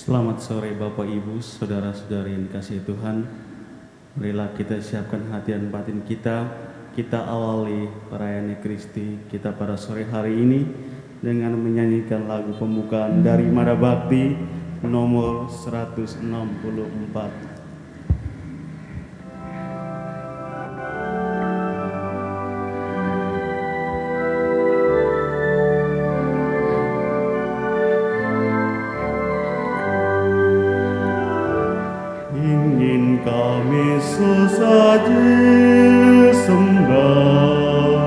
Selamat sore Bapak Ibu, Saudara-saudari yang kasih Tuhan. Marilah kita siapkan hati dan batin kita. Kita awali perayaan Ekaristi kita pada sore hari ini dengan menyanyikan lagu pembukaan dari Mada Bakti nomor 164. Kami sesaji sembah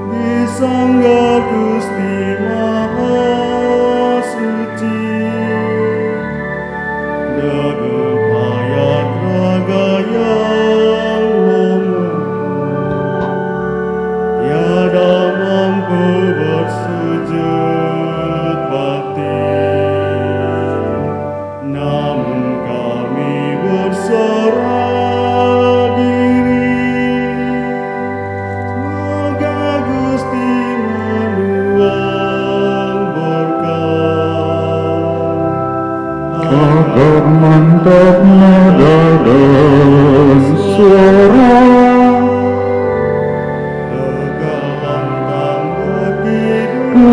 di sanggar Gusti Maha Suci, dalam hayat raga yang lemah, tiada mampu bersujud bakti. Namun kami berserah diri, semoga Gusti menuang berkah agar mantap nada dan suara, tegak lantang begitu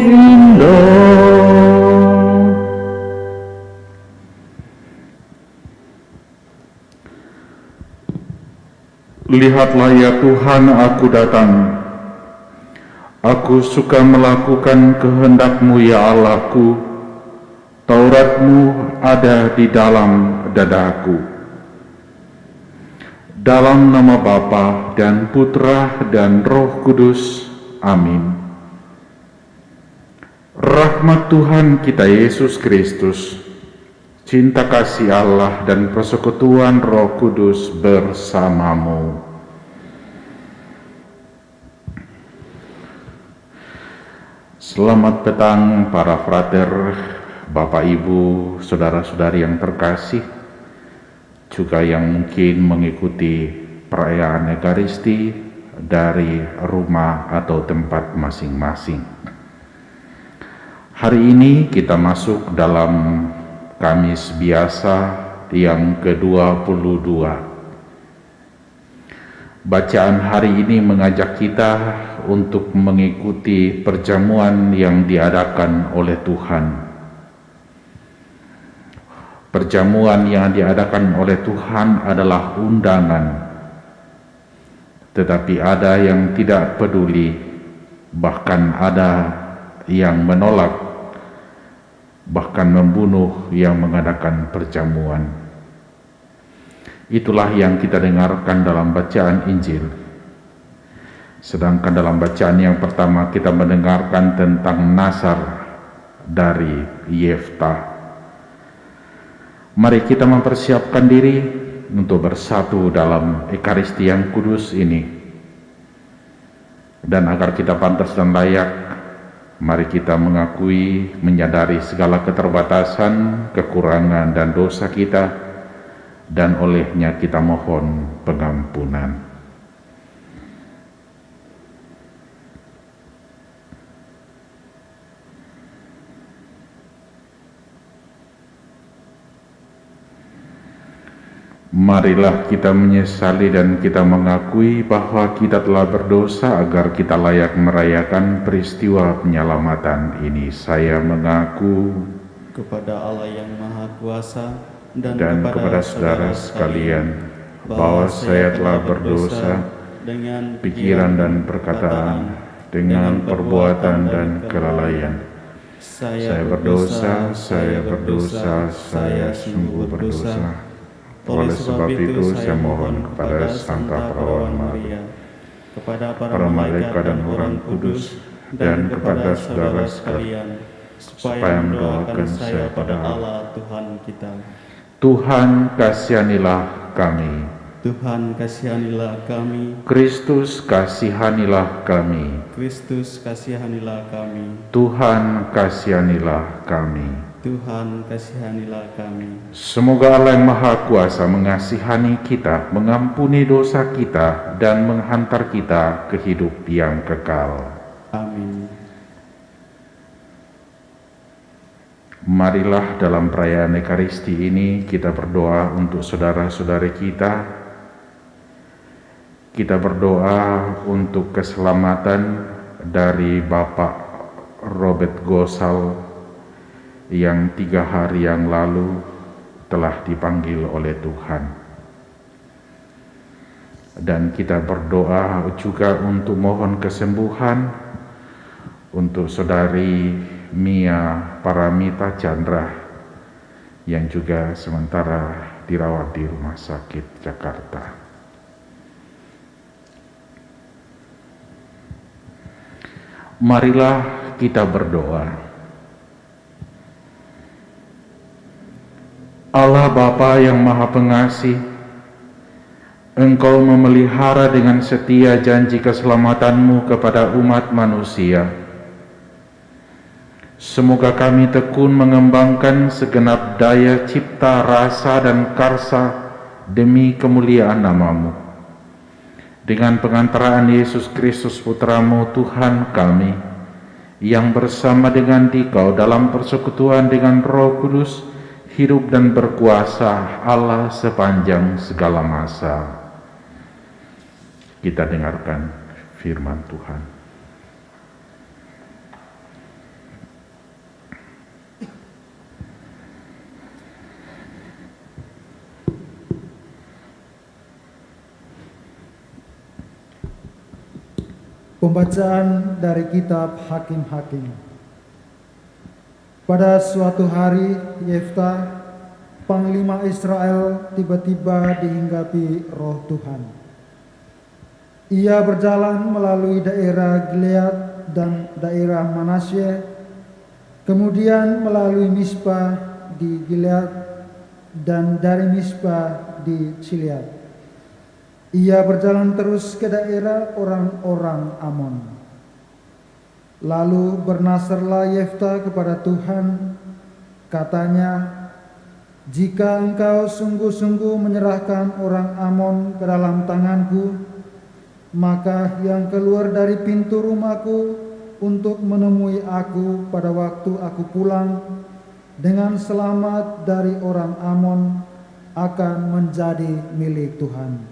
indah. Lihatlah ya Tuhan, aku datang. Aku suka melakukan kehendak-Mu ya Allahku. Taurat-Mu ada di dalam dadaku. Dalam nama Bapa dan Putra dan Roh Kudus. Amin. Rahmat Tuhan kita Yesus Kristus, cinta kasih Allah dan persekutuan Roh Kudus bersamamu. Selamat petang para frater, Bapak Ibu, saudara-saudari yang terkasih, juga yang mungkin mengikuti perayaan Ekaristi dari rumah atau tempat masing-masing. Hari ini kita masuk dalam Kamis biasa yang ke-22. Bacaan hari ini mengajak kita untuk mengikuti perjamuan yang diadakan oleh Tuhan. Perjamuan yang diadakan oleh Tuhan adalah undangan, tetapi ada yang tidak peduli, bahkan ada yang menolak, bahkan membunuh yang mengadakan perjamuan. Itulah yang kita dengarkan dalam bacaan Injil. Sedangkan dalam bacaan yang pertama kita mendengarkan tentang Nasar dari Yefta. Mari kita mempersiapkan diri untuk bersatu dalam Ekaristi yang kudus ini. Dan agar kita pantas dan layak, mari kita mengakui, menyadari segala keterbatasan, kekurangan dan dosa kita, dan olehnya kita mohon pengampunan. Marilah kita menyesali dan kita mengakui bahwa kita telah berdosa agar kita layak merayakan peristiwa penyelamatan ini. Saya mengaku kepada Allah yang Maha Kuasa dan kepada saudara sekalian bahwa saya telah berdosa dengan pikiran dan perkataan, dengan perbuatan dan kelalaian. Saya berdosa, saya sungguh berdosa. Oleh sebab itu saya mohon kepada Santa Perawan Maria, kepada para malaikat dan orang kudus, dan kepada saudara sekalian, supaya mendoakan saya pada Allah. Tuhan kita. Tuhan kasihanilah kami. Tuhan kasihanilah kami. Kristus kasihanilah kami. Kristus kasihanilah kami. Tuhan kasihanilah kami. Tuhan kasihanilah kami. Semoga Allah yang Maha Kuasa mengasihani kita, mengampuni dosa kita, dan menghantar kita ke hidup yang kekal. Amin. Marilah dalam perayaan Ekaristi ini kita berdoa untuk saudara-saudari kita. Kita berdoa untuk keselamatan dari Bapak Robert Gosal yang 3 hari yang lalu telah dipanggil oleh Tuhan. Dan kita berdoa juga untuk mohon kesembuhan untuk saudari Mia Paramita Chandra yang juga sementara dirawat di Rumah Sakit Jakarta. Marilah kita berdoa. Allah Bapa yang Maha Pengasih, Engkau memelihara dengan setia janji keselamatan-Mu kepada umat manusia. Semoga kami tekun mengembangkan segenap daya cipta, rasa, dan karsa demi kemuliaan nama-Mu. Dengan pengantaraan Yesus Kristus Putra-Mu Tuhan kami, yang bersama dengan Dikau dalam persekutuan dengan Roh Kudus, hidup dan berkuasa Allah sepanjang segala masa. Kita dengarkan firman Tuhan. Pembacaan dari kitab Hakim-Hakim. Pada suatu hari, Yefta, panglima Israel, tiba-tiba dihinggapi roh Tuhan. Ia berjalan melalui daerah Gilead dan daerah Manasye, kemudian melalui Mispa di Gilead dan dari Mispa di Gilead. Ia berjalan terus ke daerah orang-orang Amon. Lalu bernasarlah Yefta kepada Tuhan, katanya, "Jika engkau sungguh-sungguh menyerahkan orang Amon ke dalam tanganku, maka yang keluar dari pintu rumahku untuk menemui aku pada waktu aku pulang dengan selamat dari orang Amon akan menjadi milik Tuhan.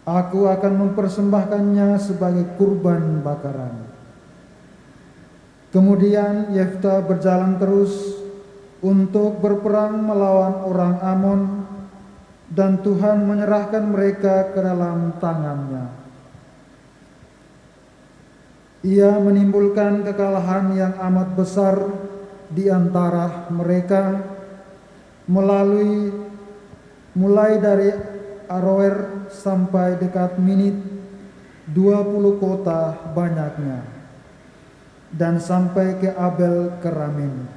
Aku akan mempersembahkannya sebagai kurban bakaran." Kemudian Yefta berjalan terus untuk berperang melawan orang Amon, dan Tuhan menyerahkan mereka ke dalam tangannya. Ia menimbulkan kekalahan yang amat besar di antara mereka, mulai dari Aroer sampai dekat Minit, 20 kota banyaknya, dan sampai ke Abel Keramin.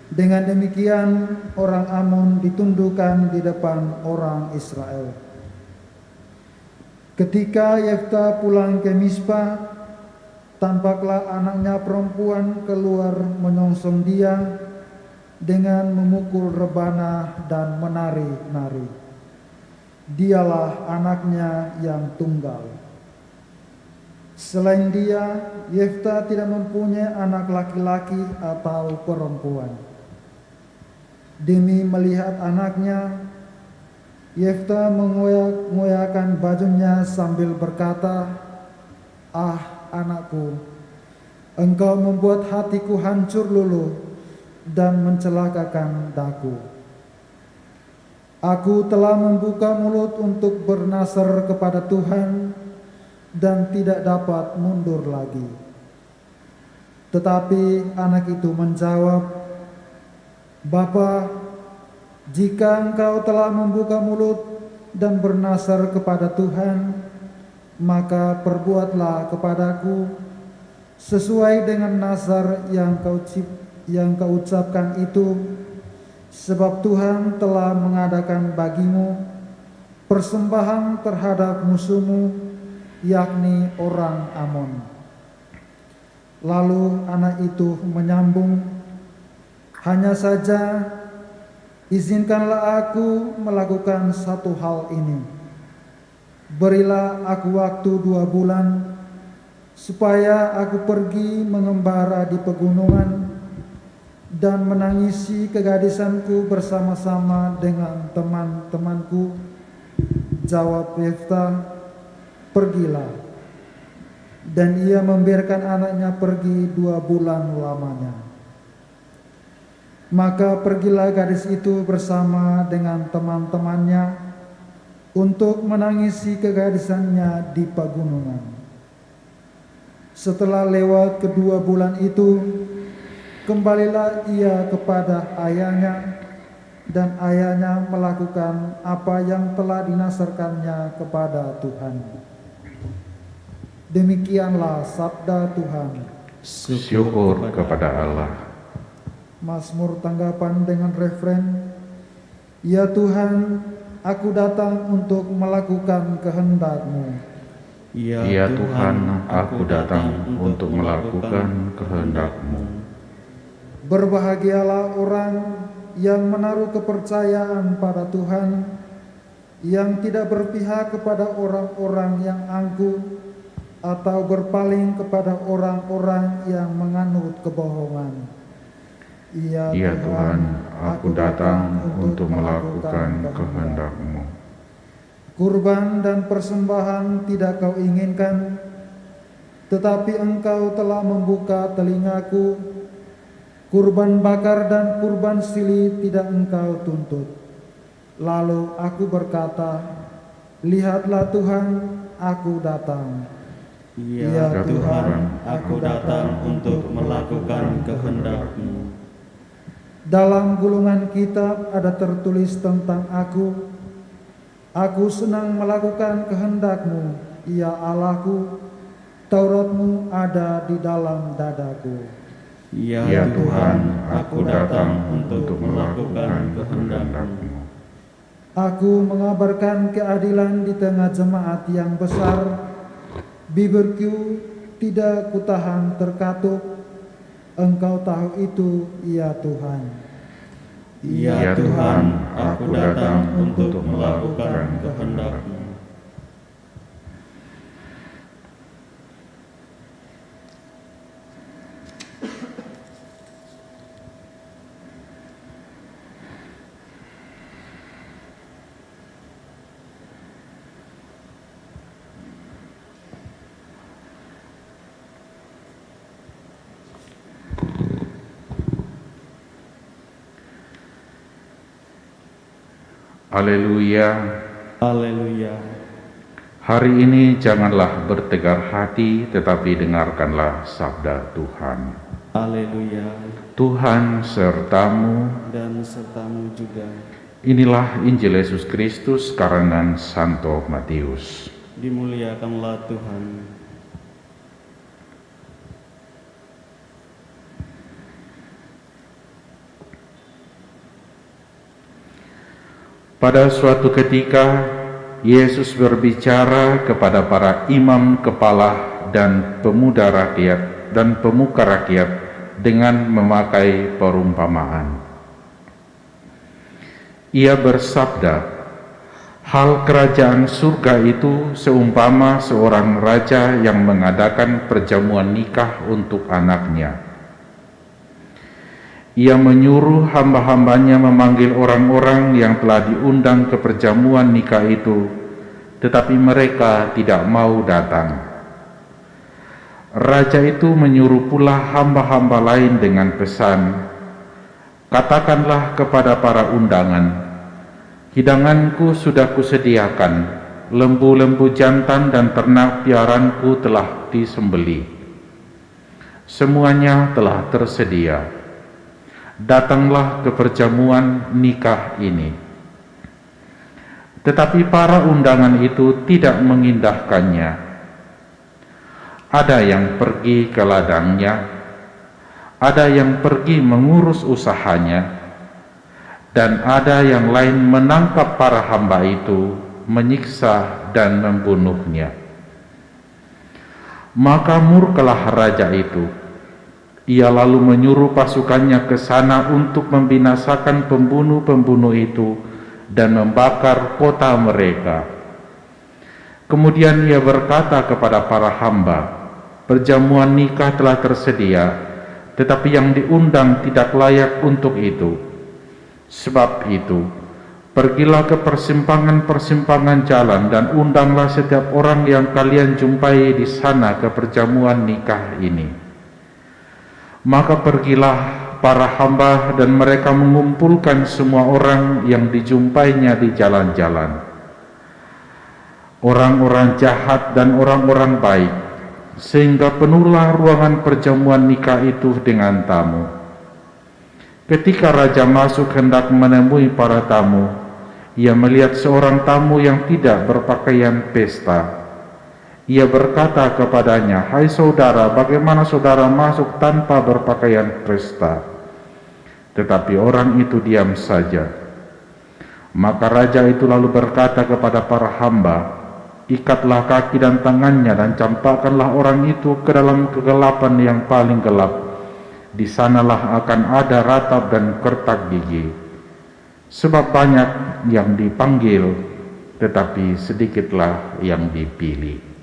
Dengan demikian orang Amon ditundukkan di depan orang Israel. Ketika Yefta pulang ke Mispa, tampaklah anaknya perempuan keluar menyongsong dia dengan memukul rebana dan menari-nari. Dialah anaknya yang tunggal. Selain dia, Yefta tidak mempunyai anak laki-laki atau perempuan. Demi melihat anaknya, Yefta mengoyakkan bajunya sambil berkata, "Ah, anakku, engkau membuat hatiku hancur luluh dan mencelakakan daku. Aku telah membuka mulut untuk bernasar kepada Tuhan dan tidak dapat mundur lagi." Tetapi anak itu menjawab, "Bapa, jika engkau telah membuka mulut dan bernasar kepada Tuhan, maka perbuatlah kepadaku sesuai dengan nazar yang kau ucapkan itu, sebab Tuhan telah mengadakan bagimu persembahan terhadap musuhmu, yakni orang Amon." Lalu anak itu menyambung, "Hanya saja izinkanlah aku melakukan satu hal ini. Berilah aku waktu 2 bulan supaya aku pergi mengembara di pegunungan dan menangisi kegadisanku bersama-sama dengan teman-temanku. Jawab Yefta, pergilah. Dan ia membiarkan anaknya pergi 2 bulan lamanya. Maka pergilah gadis itu bersama dengan teman-temannya untuk menangisi kegadisannya di pegunungan. Setelah lewat kedua bulan itu, kembalilah ia kepada ayahnya, dan ayahnya melakukan apa yang telah dinasarkannya kepada Tuhan. Demikianlah sabda Tuhan. Syukur kepada Allah. Mazmur tanggapan dengan refren, ya Tuhan, aku datang untuk melakukan kehendak-Mu. Ya Tuhan, aku datang untuk melakukan kehendak-Mu. Berbahagialah orang yang menaruh kepercayaan pada Tuhan, yang tidak berpihak kepada orang-orang yang angkuh, atau berpaling kepada orang-orang yang menganut kebohongan. Ya Tuhan, aku datang untuk melakukan kehendak-Mu. Kurban dan persembahan tidak kau inginkan, tetapi Engkau telah membuka telingaku. Kurban bakar dan kurban sili tidak Engkau tuntut. Lalu aku berkata, lihatlah Tuhan, aku datang. Ya Tuhan, aku datang untuk melakukan kehendak-Mu. Dalam gulungan kitab ada tertulis tentang aku. Aku senang melakukan kehendak-Mu, ya Allahku. Taurat-Mu ada di dalam dadaku. Ya Tuhan, aku datang untuk melakukan kehendak-Mu. Aku mengabarkan keadilan di tengah jemaat yang besar. Bibirku tidak kutahan terkatup. Engkau tahu itu, ya Tuhan. Ya Tuhan, aku datang untuk melakukan kehendak-Mu. Haleluya. Haleluya. Hari ini janganlah bertegar hati, tetapi dengarkanlah sabda Tuhan. Haleluya. Tuhan sertamu. Dan sertamu juga. Inilah Injil Yesus Kristus karangan Santo Matius. Dimuliakanlah Tuhan. Pada suatu ketika, Yesus berbicara kepada para imam kepala dan pemuda rakyat dan pemuka rakyat dengan memakai perumpamaan. Ia bersabda, hal kerajaan surga itu seumpama seorang raja yang mengadakan perjamuan nikah untuk anaknya. Ia menyuruh hamba-hambanya memanggil orang-orang yang telah diundang ke perjamuan nikah itu, tetapi mereka tidak mau datang. Raja itu menyuruh pula hamba-hamba lain dengan pesan, katakanlah kepada para undangan, hidanganku sudah kusediakan, lembu-lembu jantan dan ternak piaranku telah disembelih. Semuanya telah tersedia. Datanglah ke perjamuan nikah ini. Tetapi para undangan itu tidak mengindahkannya. Ada yang pergi ke ladangnya, ada yang pergi mengurus usahanya, dan ada yang lain menangkap para hamba itu, menyiksa dan membunuhnya. Maka murkalah raja itu. Ia lalu menyuruh pasukannya ke sana untuk membinasakan pembunuh-pembunuh itu dan membakar kota mereka. Kemudian ia berkata kepada para hamba, perjamuan nikah telah tersedia, tetapi yang diundang tidak layak untuk itu. Sebab itu, pergilah ke persimpangan-persimpangan jalan dan undanglah setiap orang yang kalian jumpai di sana ke perjamuan nikah ini. Maka pergilah para hamba dan mereka mengumpulkan semua orang yang dijumpainya di jalan-jalan, orang-orang jahat dan orang-orang baik, sehingga penuhlah ruangan perjamuan nikah itu dengan tamu. Ketika raja masuk hendak menemui para tamu, ia melihat seorang tamu yang tidak berpakaian pesta. Ia berkata kepadanya, "Hai saudara, bagaimana saudara masuk tanpa berpakaian pesta?" Tetapi orang itu diam saja. Maka raja itu lalu berkata kepada para hamba, "Ikatlah kaki dan tangannya dan campakkanlah orang itu ke dalam kegelapan yang paling gelap. Di sanalah akan ada ratap dan kertak gigi. Sebab banyak yang dipanggil, tetapi sedikitlah yang dipilih."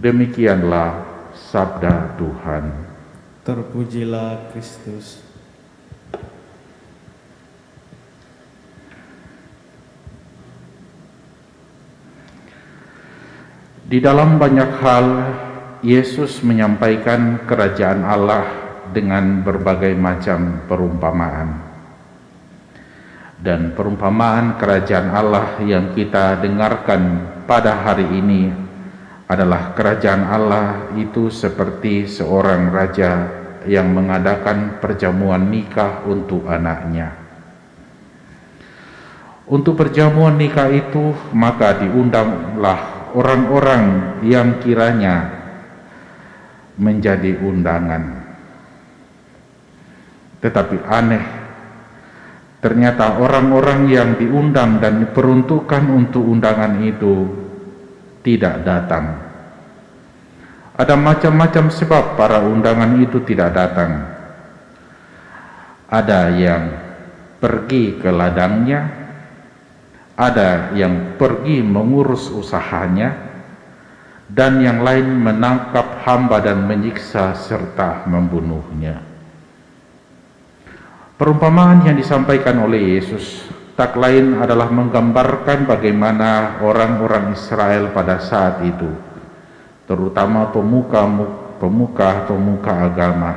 Demikianlah sabda Tuhan. Terpujilah Kristus. Di dalam banyak hal, Yesus menyampaikan kerajaan Allah dengan berbagai macam perumpamaan. Dan perumpamaan kerajaan Allah yang kita dengarkan pada hari ini adalah kerajaan Allah itu seperti seorang raja yang mengadakan perjamuan nikah untuk anaknya. Untuk perjamuan nikah itu maka diundanglah orang-orang yang kiranya menjadi undangan. Tetapi aneh, ternyata orang-orang yang diundang dan diperuntukkan untuk undangan itu tidak datang. Ada macam-macam sebab para undangan itu tidak datang. Ada yang pergi ke ladangnya, ada yang pergi mengurus usahanya, dan yang lain menangkap hamba dan menyiksa serta membunuhnya. Perumpamaan yang disampaikan oleh Yesus tak lain adalah menggambarkan bagaimana orang-orang Israel pada saat itu, terutama pemuka agama,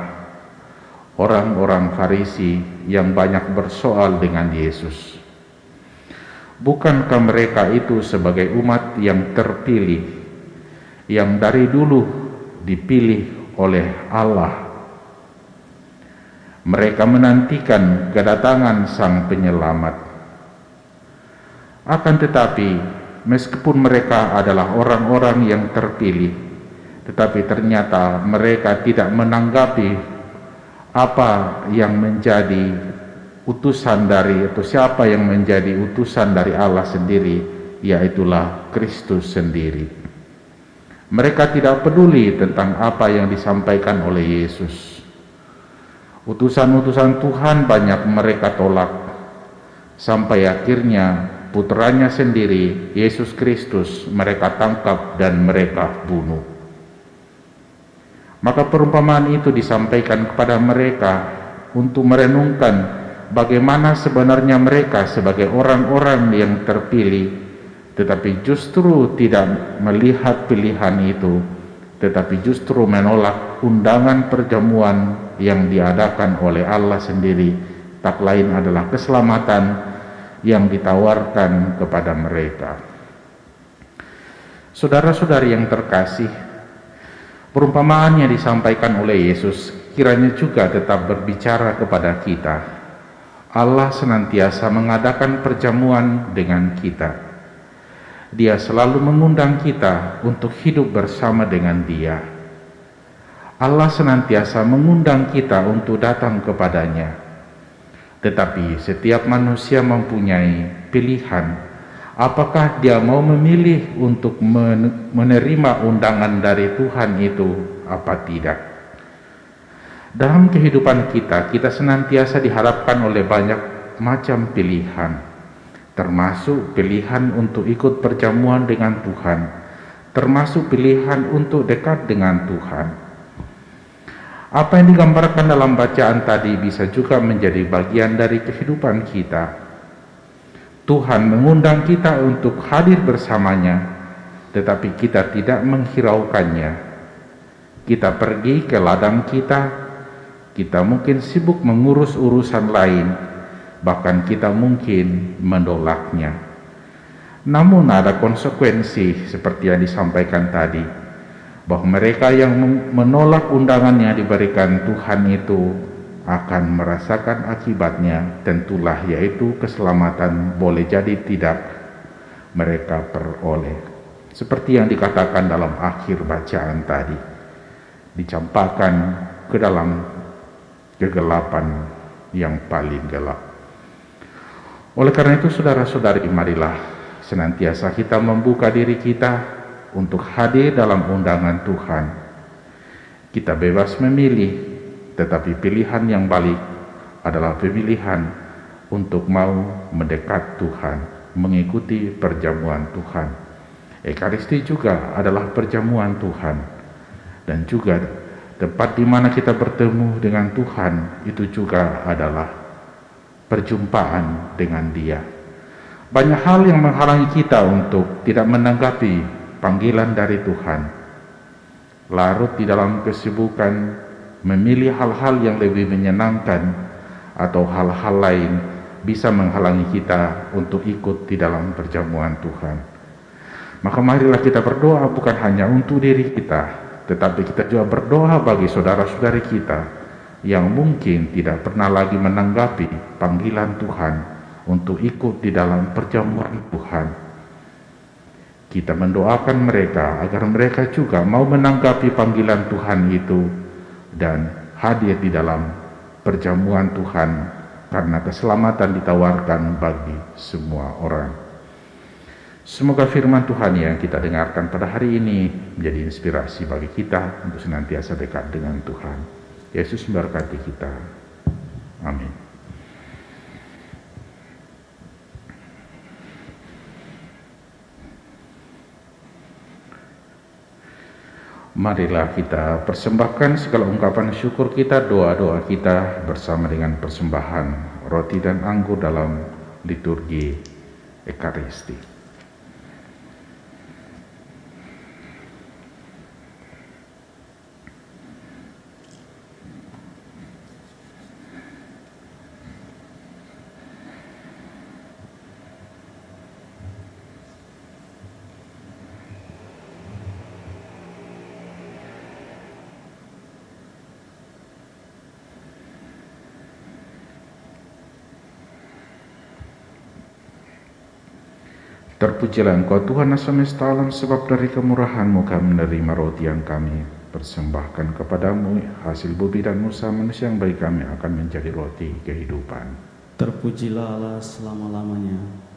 orang-orang Farisi yang banyak bersoal dengan Yesus. Bukankah mereka itu sebagai umat yang terpilih, yang dari dulu dipilih oleh Allah? Mereka menantikan kedatangan Sang Penyelamat. Akan tetapi, meskipun mereka adalah orang-orang yang terpilih, tetapi ternyata mereka tidak menanggapi apa yang menjadi utusan dari, atau siapa yang menjadi utusan dari Allah sendiri, yaitulah Kristus sendiri. Mereka tidak peduli tentang apa yang disampaikan oleh Yesus. Utusan-utusan Tuhan banyak mereka tolak, sampai akhirnya putranya sendiri, Yesus Kristus, mereka tangkap dan mereka bunuh. Maka perumpamaan itu disampaikan kepada mereka untuk merenungkan bagaimana sebenarnya mereka sebagai orang-orang yang terpilih, tetapi justru tidak melihat pilihan itu, tetapi justru menolak undangan perjamuan yang diadakan oleh Allah sendiri, tak lain adalah keselamatan yang ditawarkan kepada mereka. Saudara-saudari yang terkasih, perumpamaan yang disampaikan oleh Yesus kiranya juga tetap berbicara kepada kita. Allah senantiasa mengadakan perjamuan dengan kita. Dia selalu mengundang kita untuk hidup bersama dengan Dia. Allah senantiasa mengundang kita untuk datang kepadanya. Tetapi setiap manusia mempunyai pilihan, apakah dia mau memilih untuk menerima undangan dari Tuhan itu apa tidak. Dalam kehidupan kita senantiasa dihadapkan oleh banyak macam pilihan, termasuk pilihan untuk ikut perjamuan dengan Tuhan, termasuk pilihan untuk dekat dengan Tuhan. Apa yang digambarkan dalam bacaan tadi bisa juga menjadi bagian dari kehidupan kita. Tuhan mengundang kita untuk hadir bersamanya, tetapi kita tidak menghiraukannya. Kita pergi ke ladang kita mungkin sibuk mengurus urusan lain, bahkan kita mungkin menolaknya. Namun ada konsekuensi seperti yang disampaikan tadi, bahwa mereka yang menolak undangan yang diberikan Tuhan itu akan merasakan akibatnya, tentulah yaitu keselamatan boleh jadi tidak mereka peroleh. Seperti yang dikatakan dalam akhir bacaan tadi, dicampakkan ke dalam kegelapan yang paling gelap. Oleh karena itu, saudara-saudari, marilah senantiasa kita membuka diri kita untuk hadir dalam undangan Tuhan. Kita bebas memilih, tetapi pilihan yang baik adalah pemilihan untuk mau mendekat Tuhan, mengikuti perjamuan Tuhan. Ekaristi juga adalah perjamuan Tuhan, dan juga tempat di mana kita bertemu dengan Tuhan itu juga adalah perjumpaan dengan Dia. Banyak hal yang menghalangi kita untuk tidak menanggapi panggilan dari Tuhan. Larut di dalam kesibukan, memilih hal-hal yang lebih menyenangkan, atau hal-hal lain bisa menghalangi kita untuk ikut di dalam perjamuan Tuhan. Maka marilah kita berdoa bukan hanya untuk diri kita, tetapi kita juga berdoa bagi saudara-saudari kita yang mungkin tidak pernah lagi menanggapi panggilan Tuhan untuk ikut di dalam perjamuan Tuhan. Kita mendoakan mereka agar mereka juga mau menanggapi panggilan Tuhan itu dan hadir di dalam perjamuan Tuhan, karena keselamatan ditawarkan bagi semua orang. Semoga firman Tuhan yang kita dengarkan pada hari ini menjadi inspirasi bagi kita untuk senantiasa dekat dengan Tuhan. Yesus memberkati kita. Amin. Marilah kita persembahkan segala ungkapan syukur kita, doa-doa kita bersama dengan persembahan roti dan anggur dalam liturgi Ekaristi. Terpujilah Engkau Tuhan Allah semesta alam, sebab dari kemurahan-Mu kami menerima roti yang kami persembahkan kepadamu. Hasil bumi dan usaha manusia yang bagi kami akan menjadi roti kehidupan. Terpujilah Allah selama-lamanya.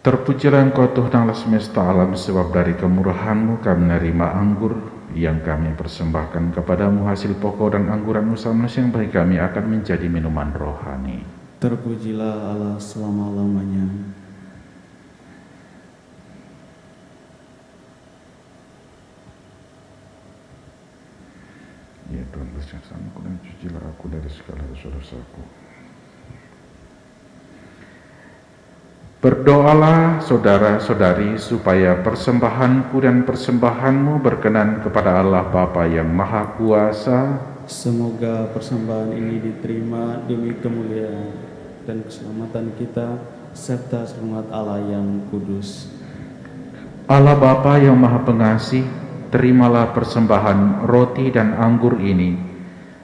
Terpujilah Engkau Tuhan Allah semesta alam, sebab dari kemurahan-Mu kami menerima anggur yang kami persembahkan kepadamu. Hasil pokok dan angguran usaha manusia yang bagi kami akan menjadi minuman rohani. Terpujilah Allah selama-lamanya. Ya Tuhan, bersama-sama dan cucilah aku dari segala dosa-dosaku. Berdoalah saudara-saudari supaya persembahanku dan persembahanmu berkenan kepada Allah Bapa yang Maha Kuasa. Semoga persembahan ini diterima demi kemuliaan dan keselamatan kita, serta selamat Allah yang kudus. Allah Bapa yang Maha Pengasih, terimalah persembahan roti dan anggur ini,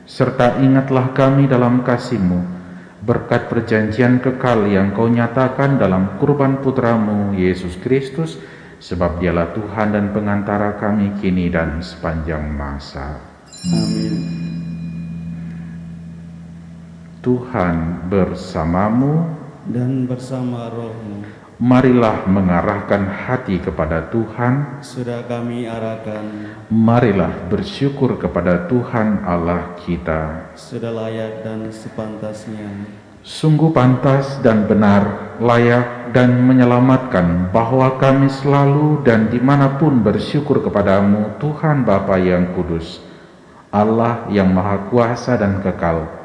serta ingatlah kami dalam kasih-Mu, berkat perjanjian kekal yang Kau nyatakan dalam kurban putra-Mu Yesus Kristus, sebab Dialah Tuhan dan pengantara kami kini dan sepanjang masa. Amin. Tuhan bersamamu. dan bersama rohmu. Marilah mengarahkan hati kepada Tuhan. Sudah kami arahkan, Marilah bersyukur kepada Tuhan Allah kita. sudah layak dan sepantasnya. Sungguh pantas dan benar, layak dan menyelamatkan bahwa kami selalu dan dimanapun bersyukur kepadamu, Tuhan Bapa yang kudus, Allah yang maha kuasa dan kekal.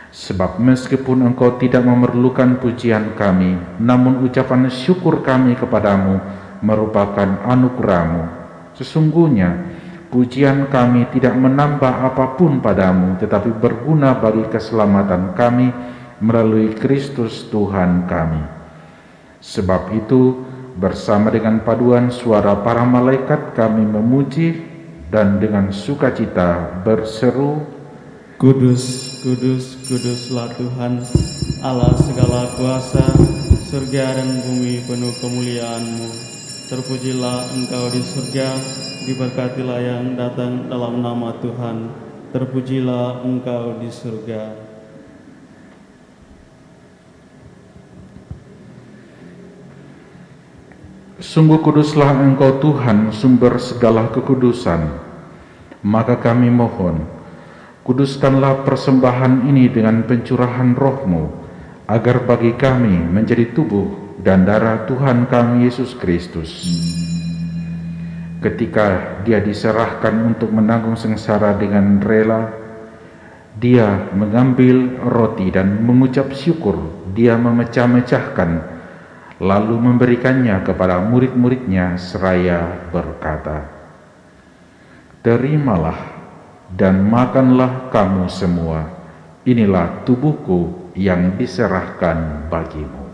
Sebab meskipun Engkau tidak memerlukan pujian kami, namun ucapan syukur kami kepadamu merupakan anugerah-Mu. Sesungguhnya pujian kami tidak menambah apapun padamu, tetapi berguna bagi keselamatan kami melalui Kristus Tuhan kami. Sebab itu, bersama dengan paduan suara para malaikat kami memuji dan dengan sukacita berseru, Kudus, kudus, kuduslah Tuhan, Allah segala kuasa, surga dan bumi penuh kemuliaan-Mu. Terpujilah Engkau di surga, diberkatilah yang datang dalam nama Tuhan. Terpujilah Engkau di surga. sungguh kuduslah Engkau Tuhan, sumber segala kekudusan. Maka kami mohon, kuduskanlah persembahan ini dengan pencurahan roh-Mu, agar bagi kami menjadi tubuh dan darah Tuhan kami Yesus Kristus. Ketika Dia diserahkan untuk menanggung sengsara dengan rela, Dia mengambil roti dan mengucap syukur. Dia memecah-mecahkan, lalu memberikannya kepada murid-muridnya seraya berkata, "Terimalah dan makanlah kamu semua, inilah tubuhku yang diserahkan bagimu."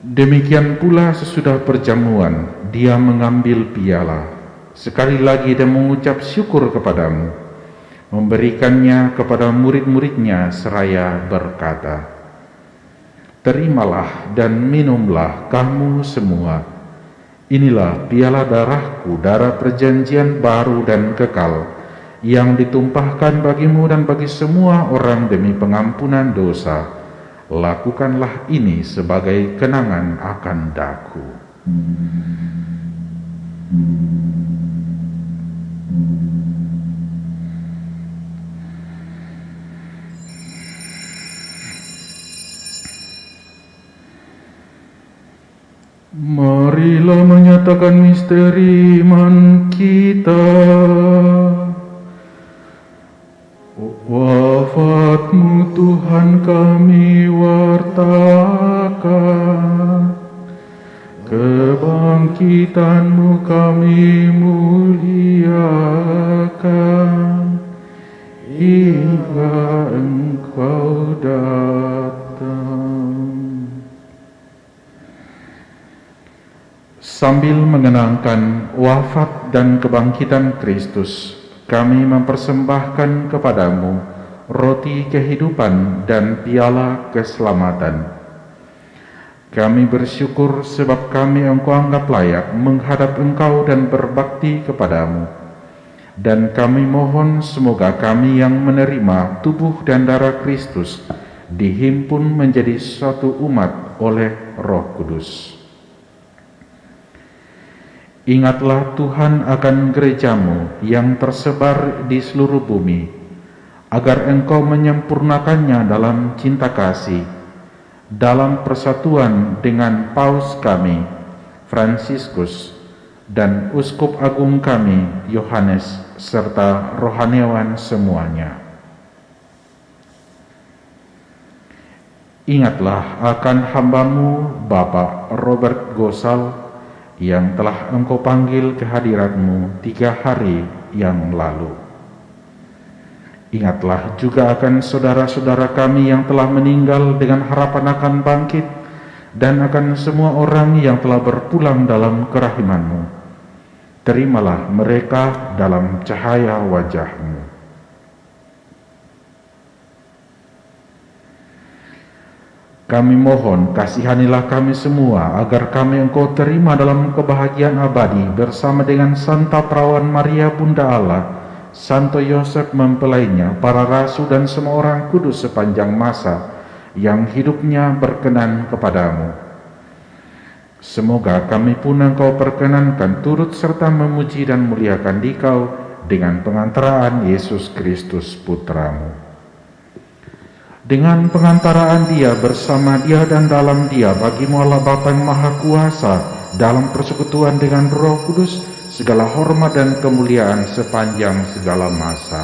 Demikian pula sesudah perjamuan, Dia mengambil piala. Sekali lagi Dia mengucap syukur kepadamu, memberikannya kepada murid-muridnya seraya berkata, "Terimalah dan minumlah kamu semua. Inilah piala darahku, darah perjanjian baru dan kekal, yang ditumpahkan bagimu dan bagi semua orang demi pengampunan dosa. Lakukanlah ini sebagai kenangan akan daku." Marilah menyatakan misteri iman kita. Wafat-Mu Tuhan kami wartakan, kebangkitan-Mu kami muliakan, hingga Engkau datang. Sambil mengenangkan wafat dan kebangkitan Kristus, kami mempersembahkan kepadamu roti kehidupan dan piala keselamatan. Kami bersyukur sebab kami Engkau anggap layak menghadap Engkau dan berbakti kepadamu. Dan kami mohon semoga kami yang menerima tubuh dan darah Kristus dihimpun menjadi suatu umat oleh Roh Kudus. Ingatlah Tuhan akan gereja-Mu yang tersebar di seluruh bumi, agar Engkau menyempurnakannya dalam cinta kasih, dalam persatuan dengan Paus kami, Fransiskus, dan Uskup Agung kami, Yohanes, serta rohaniawan semuanya. Ingatlah akan hamba-Mu, Bapak Robert Gosal, yang telah Engkau panggil ke hadirat-Mu 3 hari yang lalu. Ingatlah juga akan saudara-saudara kami yang telah meninggal dengan harapan akan bangkit, dan akan semua orang yang telah berpulang dalam kerahiman-Mu. Terimalah mereka dalam cahaya wajah-Mu. Kami mohon, kasihanilah kami semua, agar kami Engkau terima dalam kebahagiaan abadi bersama dengan Santa Perawan Maria Bunda Allah, Santo Yosef mempelainya, para rasul dan semua orang kudus sepanjang masa yang hidupnya berkenan kepadamu. Semoga kami pun Engkau perkenankan turut serta memuji dan muliakan Dikau dengan pengantaraan Yesus Kristus Putramu. Dengan pengantaraan Dia, bersama Dia dan dalam Dia, bagimu Allah Bapa yang Maha Kuasa, dalam persekutuan dengan Roh Kudus, segala hormat dan kemuliaan sepanjang segala masa.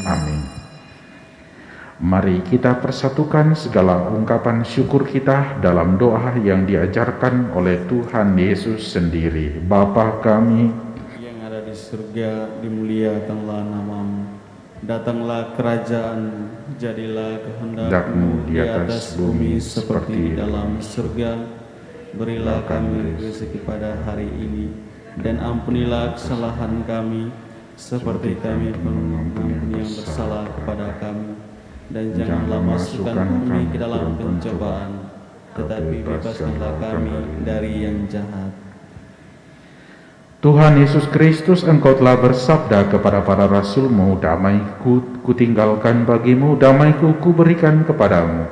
Amin. Mari kita persatukan segala ungkapan syukur kita dalam doa yang diajarkan oleh Tuhan Yesus sendiri. Bapa kami yang ada di surga, dimuliakanlah namamu. Datanglah kerajaan, jadilah kehendak-Mu di atas bumi seperti di dalam surga. Berilah kami rezeki pada hari ini, dan ampunilah kesalahan kami, seperti kami pun mengampuni yang bersalah kepada kami. Dan janganlah masukkan kami ke dalam pencobaan, tetapi bebaskanlah kami dari yang jahat. Tuhan Yesus Kristus, Engkau telah bersabda kepada para rasul-Mu, damai-Ku kutinggalkan bagimu, damai-Ku kuberikan kepadamu.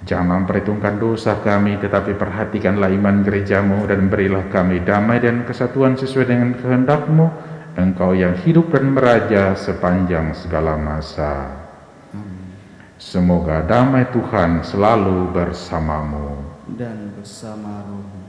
Jangan memperhitungkan dosa kami, tetapi perhatikanlah iman gereja-Mu, dan berilah kami damai dan kesatuan sesuai dengan kehendak-Mu, Engkau yang hidup dan meraja sepanjang segala masa. Semoga damai Tuhan selalu bersamamu dan bersama rohmu.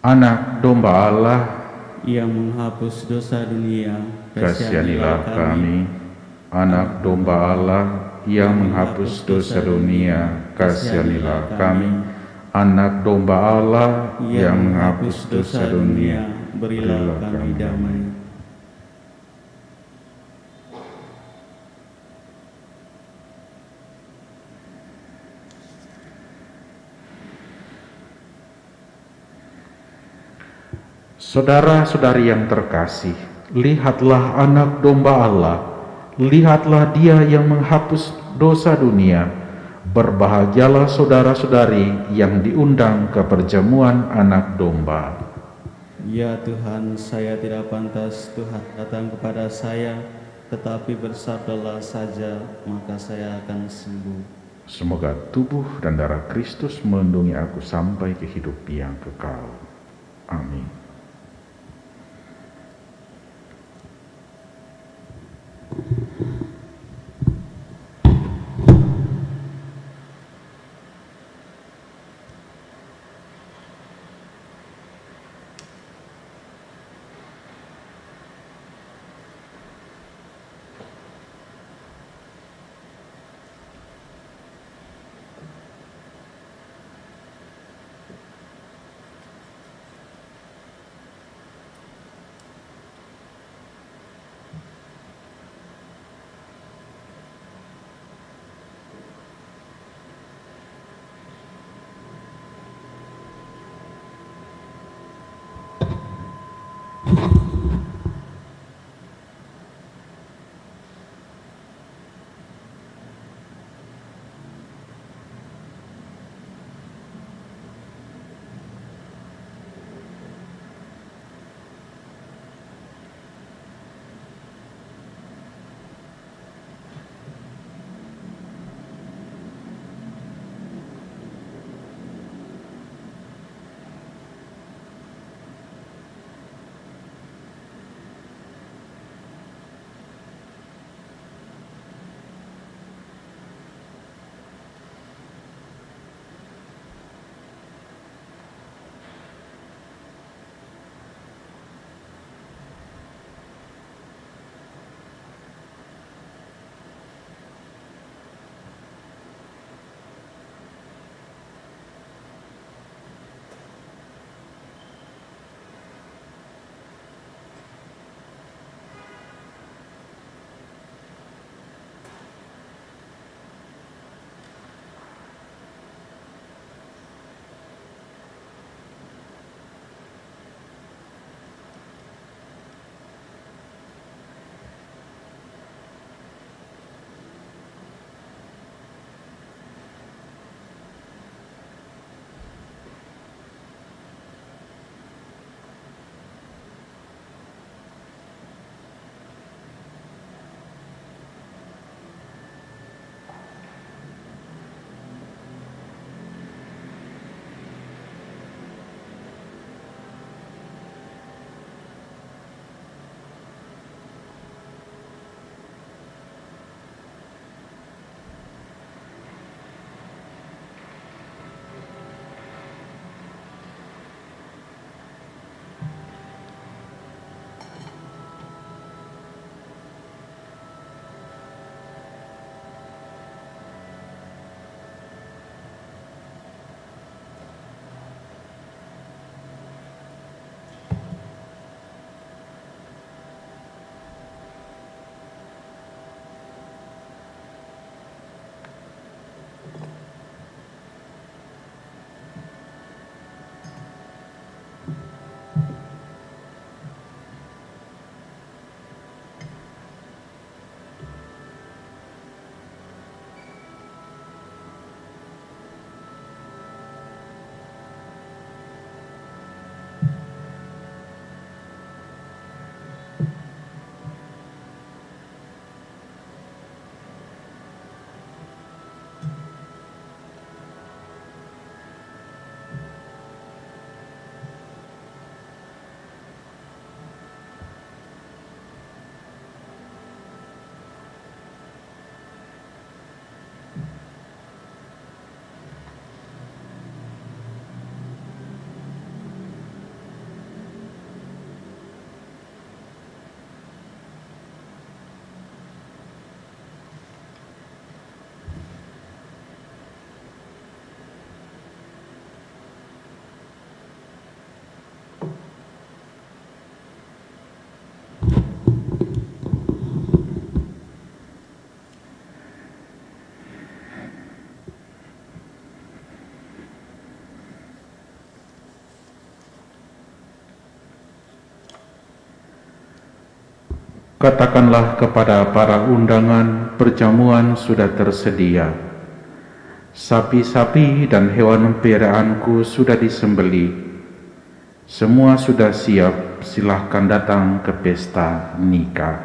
Anak domba Allah, yang menghapus dosa dunia, kasihanilah kami. Anak domba Allah, yang menghapus dosa dunia, kasihanilah kami. Anak domba Allah, yang menghapus dosa dunia, berilah kami damai. Saudara-saudari yang terkasih, lihatlah anak domba Allah, lihatlah Dia yang menghapus dosa dunia. Berbahagialah saudara-saudari yang diundang ke perjamuan anak domba. Ya Tuhan, saya tidak pantas Tuhan datang kepada saya, tetapi bersabdalah saja, maka saya akan sembuh. Semoga tubuh dan darah Kristus melindungi aku sampai ke hidup yang kekal. Amin. Katakanlah kepada para undangan, perjamuan sudah tersedia. Sapi-sapi dan hewan peliharaanku sudah disembelih. Semua sudah siap, silahkan datang ke pesta nikah.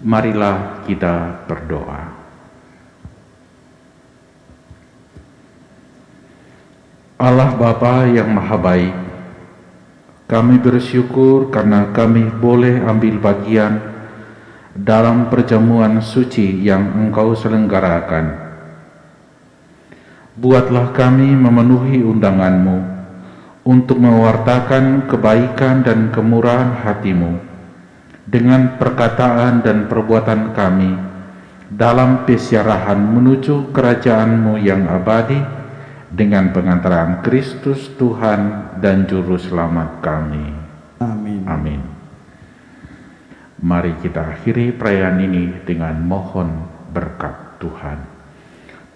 Marilah kita berdoa. Allah Bapa yang Maha Baik, kami bersyukur karena kami boleh ambil bagian dalam perjamuan suci yang Engkau selenggarakan. Buatlah kami memenuhi undangan-Mu untuk mewartakan kebaikan dan kemurahan hati-Mu dengan perkataan dan perbuatan kami dalam peziarahan menuju kerajaan-Mu yang abadi dengan pengantaran Kristus Tuhan dan Juru Selamat kami. Amin. Amin. Mari kita akhiri perayaan ini dengan mohon berkat Tuhan.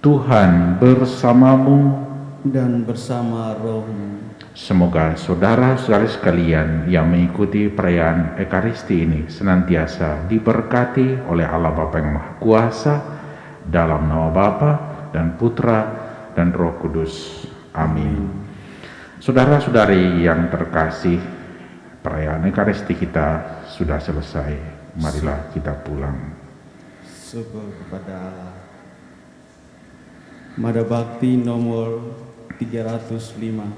Tuhan bersamamu Dan bersama rohmu. Semoga saudara-saudara sekalian yang mengikuti perayaan Ekaristi ini senantiasa diberkati oleh Allah Bapa yang Maha Kuasa, dalam nama Bapa dan Putra dan Roh Kudus. Amin. Saudara-saudari yang terkasih, perayaan Ekaristi kita sudah selesai. Marilah kita pulang. Syukur kepada Allah. Mada Bakti nomor 305.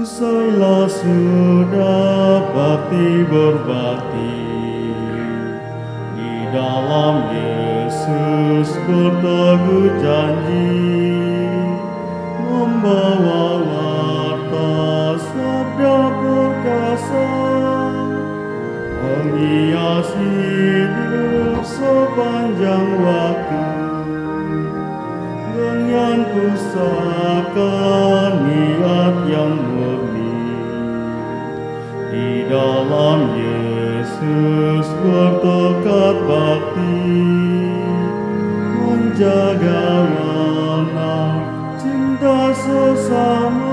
Usailah sudah bakti berbakti, di dalam Yesus berteguh janji, membawa warta sabda perkasa, menghiasi hidup sepanjang waktu, dengan pusaka niat yang murni, di dalam Yesus bertekad bakti, menjaga warna cinta sesama.